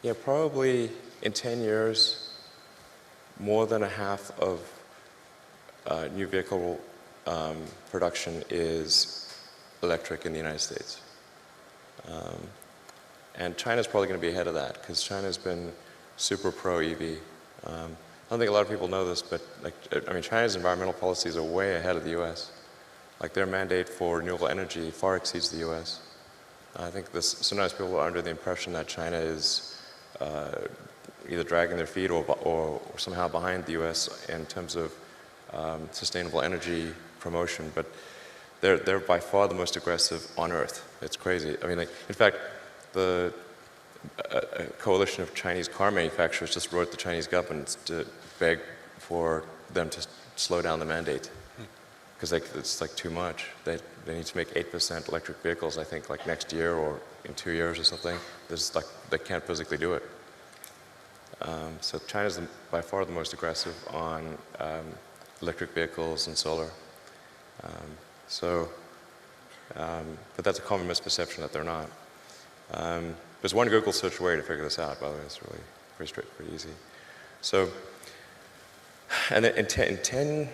Yeah, probably in 10 years, more than a half of new vehicle production is electric in the United States. And China's probably going to be ahead of that because China's been super pro-EV. I don't think a lot of people know this, but China's environmental policies are way ahead of the U.S. Like their mandate for renewable energy far exceeds the U.S. I think sometimes people are under the impression that China is either dragging their feet or somehow behind the U.S. in terms of sustainable energy promotion, but they're by far the most aggressive on Earth. It's crazy. I mean, in fact, a coalition of Chinese car manufacturers just wrote the Chinese government to beg for them to slow down the mandate because it's like too much. They need to make 8% electric vehicles, I think, like next year or in 2 years or something. They can't physically do it. So China's by far the most aggressive on electric vehicles and solar. But that's a common misperception that they're not. There's one Google search away to figure this out, by the way. It's really pretty easy. So, and in 10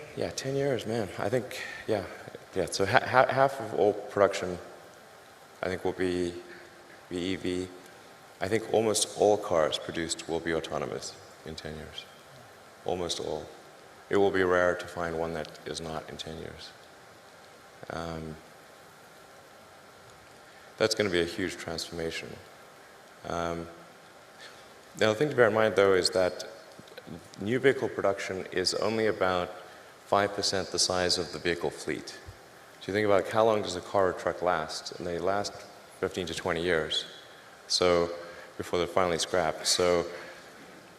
years, man, I think, yeah. So half of all production, I think, will be EV. I think almost all cars produced will be autonomous in 10 years. Almost all. It will be rare to find one that is not in 10 years. That's going to be a huge transformation. Now, the thing to bear in mind, though, is that new vehicle production is only about 5% the size of the vehicle fleet. So you think about how long does a car or truck last, and they last 15 to 20 years. So before they're finally scrapped. So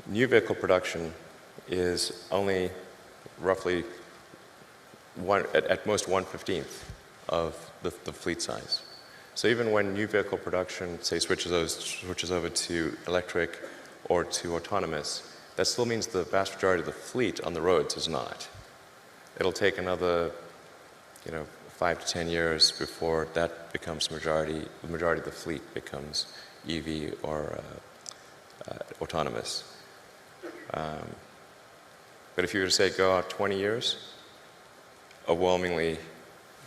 new vehicle production is only roughly at most 1/15 of the fleet size. So even when new vehicle production, say, switches over to electric or to autonomous, that still means the vast majority of the fleet on the roads is not. It'll take another, 5 to 10 years before that becomes the majority of the fleet becomes EV or autonomous. But if you were to say go out 20 years, overwhelmingly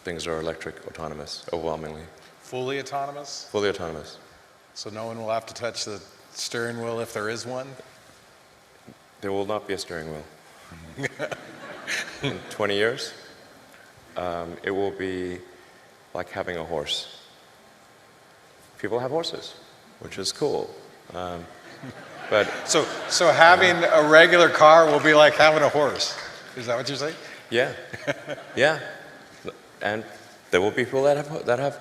things are electric, autonomous, overwhelmingly. Fully autonomous? Fully autonomous. So no one will have to touch the steering wheel if there is one? There will not be a steering wheel. In 20 years, it will be like having a horse. People have horses, which is cool. But so having a regular car will be like having a horse. Is that what you're saying? Yeah, yeah. And there will be people that have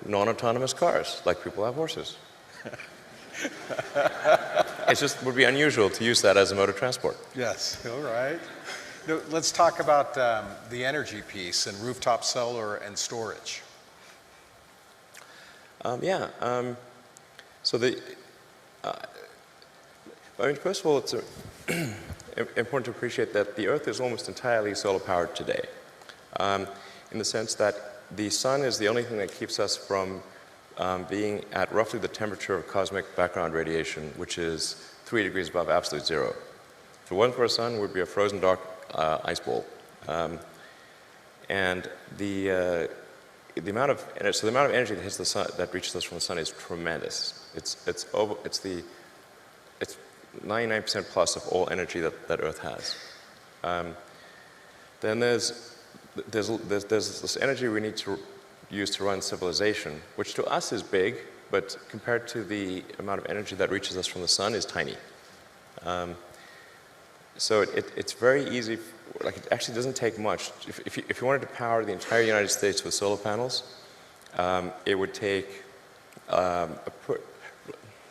non-autonomous cars, like people have horses. It just would be unusual to use that as a mode of transport. Yes, all right. Now, let's talk about the energy piece and rooftop solar and storage. So first of all, it's important to appreciate that the Earth is almost entirely solar-powered today, in the sense that the sun is the only thing that keeps us from being at roughly the temperature of cosmic background radiation, which is 3 degrees above absolute zero. If it wasn't for a sun, we'd be a frozen dark ice ball. And the amount of energy that hits the sun, that reaches us from the sun, is tremendous. It's 99% plus of all energy that Earth has. Then there's this energy we need to use to run civilization, which to us is big, but compared to the amount of energy that reaches us from the sun is tiny. So it's very easy, it actually doesn't take much. If you wanted to power the entire United States with solar panels, it would take a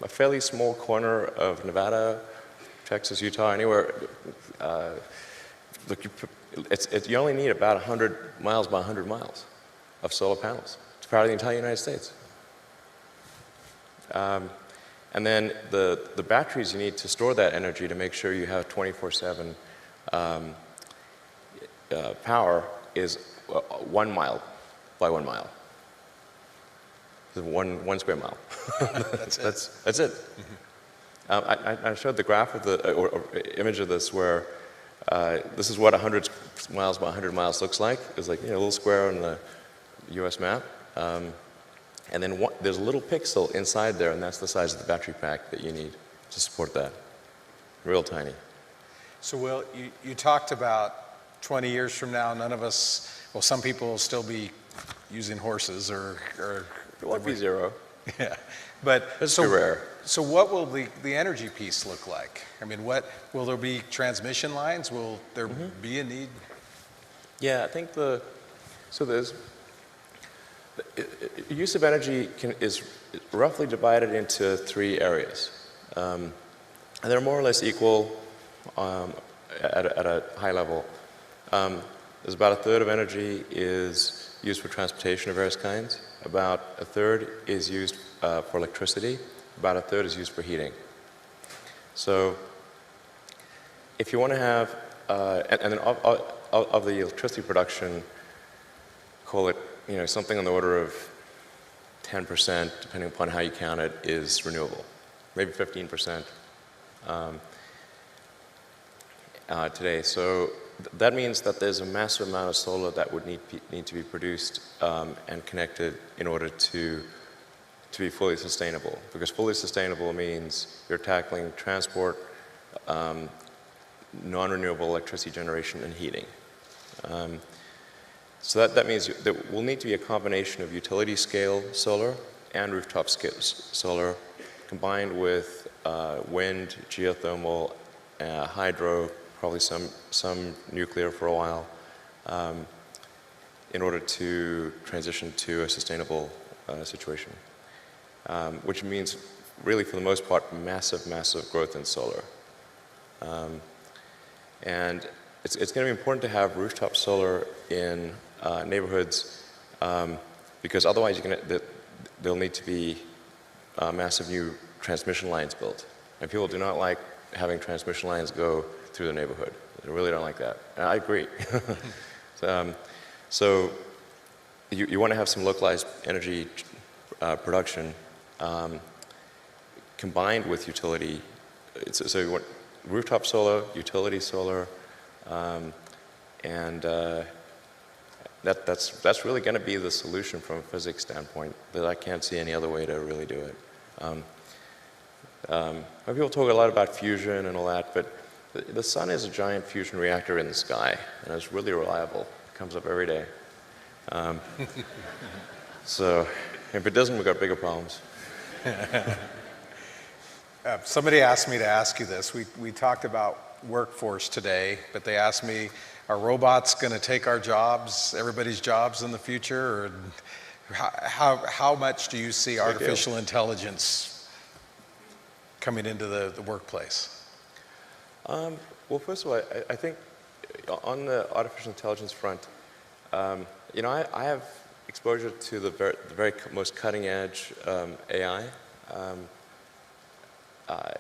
fairly small corner of Nevada, Texas, Utah, anywhere. You only need about 100 miles by 100 miles of solar panels to power the entire United States. And then the batteries you need to store that energy to make sure you have 24/7 power is 1 mile by 1 mile. the one square mile. That's it. That's it. I showed the graph of the or image of this where this is what 100 miles by 100 miles looks like. It's like, you know, a little square on the U.S. map. And then there's a little pixel inside there, and that's the size of the battery pack that you need to support that. Real tiny. So, Will, you talked about 20 years from now, none of us, well, some people will still be using horses or It won't be zero. yeah. But It's too rare. So what will the energy piece look like? I mean, what will there be transmission lines? Will there be a need? Yeah, I think there's use of energy is roughly divided into 3 areas. And they're more or less equal at a high level. There's about a third of energy is used for transportation of various kinds. About a third is used for electricity. About a third is used for heating. So if you want to have, and then of the electricity production, call it, you know, something on the order of 10%, depending upon how you count it, is renewable. Maybe 15% today. So that means that there's a massive amount of solar that would need to be produced and connected in order to be fully sustainable. Because fully sustainable means you're tackling transport, non-renewable electricity generation, and heating. So that means that will need to be a combination of utility scale solar and rooftop scale solar combined with wind, geothermal, hydro, probably some nuclear for a while, in order to transition to a sustainable situation, which means really for the most part massive growth in solar. And it's going to be important to have rooftop solar in neighborhoods because otherwise there'll need to be massive new transmission lines built. And people do not like having transmission lines go through the neighborhood. They really don't like that. And I agree. So you want to have some localized energy production combined with utility. So you want rooftop solar, utility solar, and that's really going to be the solution from a physics standpoint. That I can't see any other way to really do it. People talk a lot about fusion and all that, but the sun is a giant fusion reactor in the sky, and it's really reliable. It comes up every day. So if it doesn't, we've got bigger problems. Somebody asked me to ask you this. We talked about workforce today, but they asked me, are robots going to take our jobs, everybody's jobs in the future? Or how much do you see artificial intelligence coming into the workplace? Well, first of all, I think on the artificial intelligence front, you know, I have exposure to the very most cutting edge AI,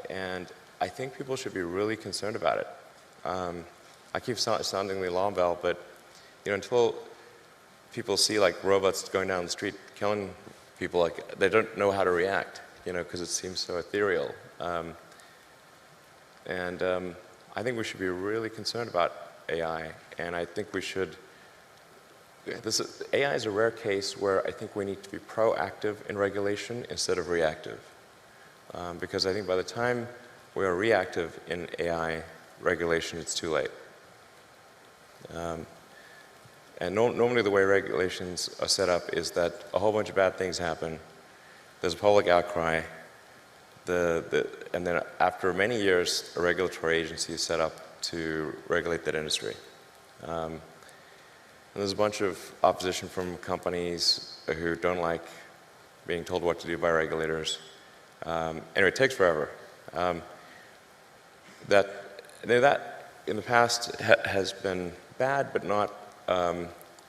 and I think people should be really concerned about it. I keep sounding the alarm bell, but you know, until people see like robots going down the street killing people, like they don't know how to react, you know, because it seems so ethereal. I think we should be really concerned about AI, and I think we should. AI is a rare case where I think we need to be proactive in regulation instead of reactive, because I think by the time we are reactive in AI regulation, it's too late. And normally the way regulations are set up is that a whole bunch of bad things happen, there's a public outcry, and then after many years, a regulatory agency is set up to regulate that industry. And there's a bunch of opposition from companies who don't like being told what to do by regulators. Anyway, it takes forever. That in the past has been bad, but not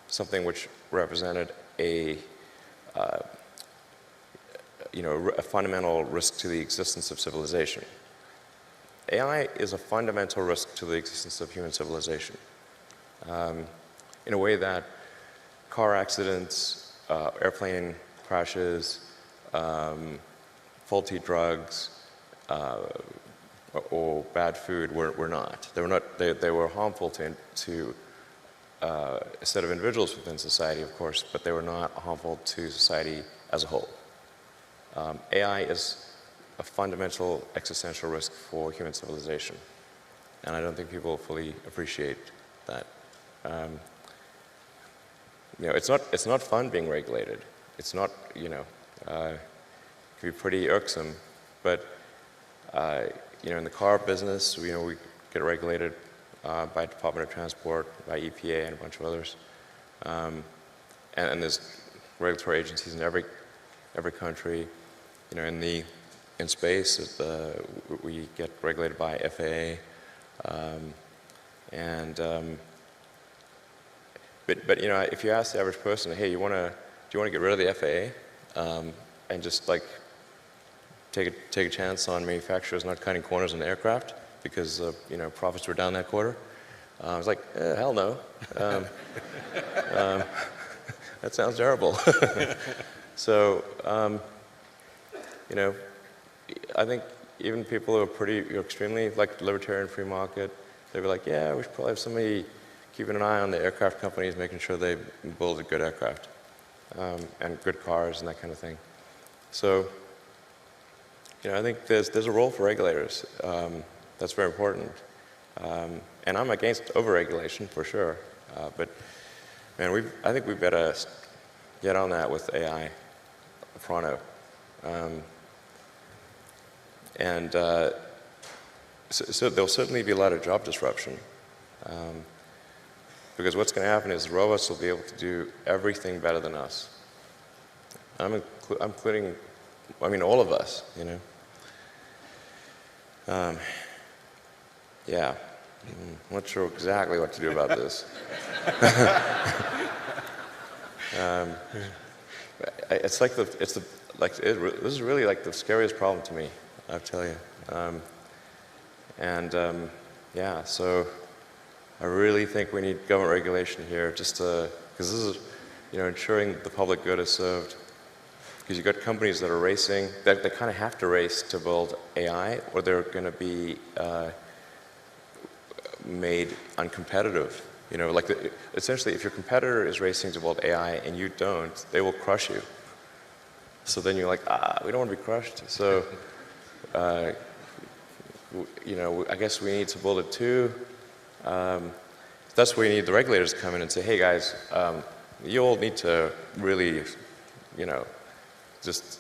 something which represented a fundamental risk to the existence of civilization. AI is a fundamental risk to the existence of human civilization, in a way that car accidents, airplane crashes, faulty drugs, or bad food were not. They were not. They were harmful to a set of individuals within society, of course, but they were not harmful to society as a whole. AI is a fundamental existential risk for human civilization, and I don't think people fully appreciate that. It's not fun being regulated. It's not, it can be pretty irksome, but in the car business, we get regulated by Department of Transport, by EPA, and a bunch of others, and there's regulatory agencies in every country. In space, we get regulated by FAA, but if you ask the average person, hey, do you want to get rid of the FAA and just like take a chance on manufacturers not cutting corners on the aircraft because profits were down that quarter? I was like, hell no. That sounds terrible. So I think even people who are extremely like libertarian free market, they'd be like, yeah, we should probably have somebody keeping an eye on the aircraft companies, making sure they build a good aircraft and good cars and that kind of thing. So I think there's a role for regulators. That's very important. And I'm against overregulation for sure. But man, I think we better get on that with AI pronto. So there'll certainly be a lot of job disruption. Because what's going to happen is robots will be able to do everything better than us. I'm including, all of us, Yeah, I'm not sure exactly what to do about this. This is really like the scariest problem to me, I'll tell you. So I really think we need government regulation here, just because this is, ensuring the public good is served. Because you've got companies that are racing, that they kind of have to race to build AI, or they're going to be made uncompetitive. Essentially, if your competitor is racing to build AI and you don't, they will crush you. So then you're like, we don't want to be crushed. So, I guess we need to build it too. That's where you need the regulators to come in and say, hey guys, you all need to really, just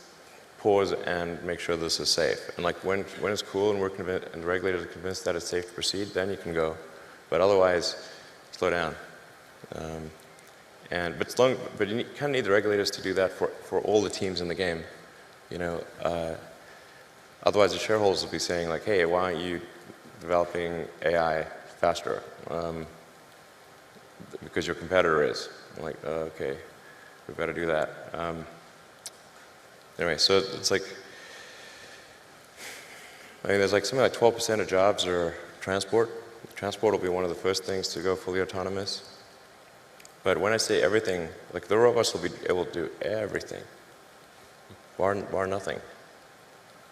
pause and make sure this is safe. And like when it's cool and and the regulators are convinced that it's safe to proceed, then you can go. But otherwise, slow down. But you kind of need the regulators to do that for all the teams in the game. Otherwise the shareholders will be saying like, hey, why aren't you developing AI faster? Because your competitor is. I'm like, okay, we better do that. Anyway, so it's like, there's like something like 12% of jobs are transport. Transport will be one of the first things to go fully autonomous. But when I say everything, like the robots will be able to do everything, bar nothing.